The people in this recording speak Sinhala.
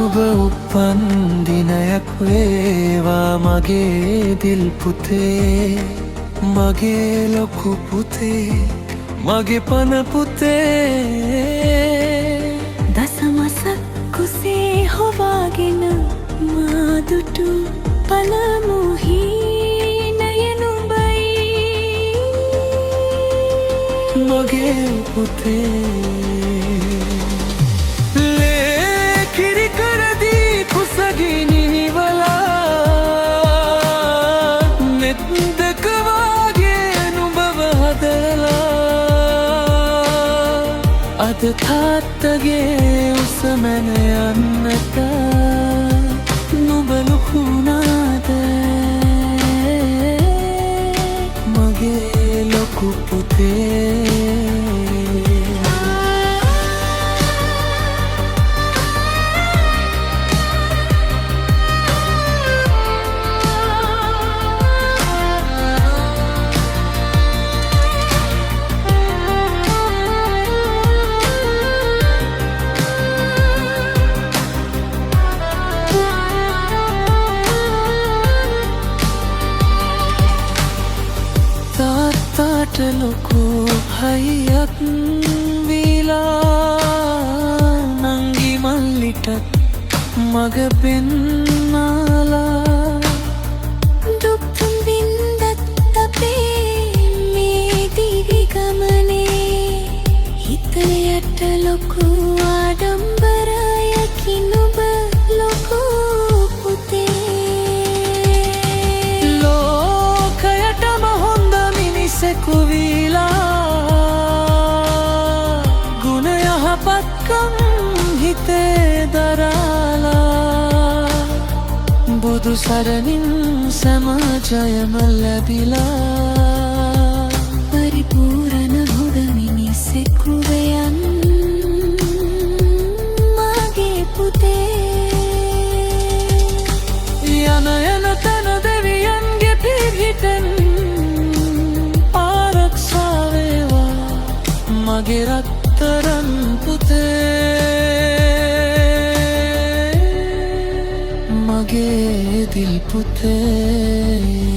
සුබ උපන් දිනයක් වේවා මගේ දිල් පුතේ, මගේ ලොකු පුතේ, මගේ පන පුතේ. දසමසක් කුසේ හොවාගෙන මා දුටු පළමු හීනය නුඹයි මගේ පුතේ. අද තාත්තගේ උසමැන යන්නට නුඹ ලොකු වුණාද මගේ ලොකු පුතේ. තාත්තට ලොකු හයියක් වීලා නංගි මල්ලිටත් මග පෙන්නාලා දුක්තුම් වින්දත් අපේ මේ දිවි ගමනේ හිතයට ලොකු ආඩම්බරයකින් ඔබ ලොකු කුවිලා ගුණ යහපත්කම් හිතේ දරාලා බුදු සරණින් සමාජයම ලැබිලා පරිපූර්ණ හොඳ මිනිසෙකු වයන් මගේ පුතේ. යන යන තන දෙවියන්ගේ පිහිටෙන් මගේ රත්තරන් පුතේ, මගේ දිල් පුතේ.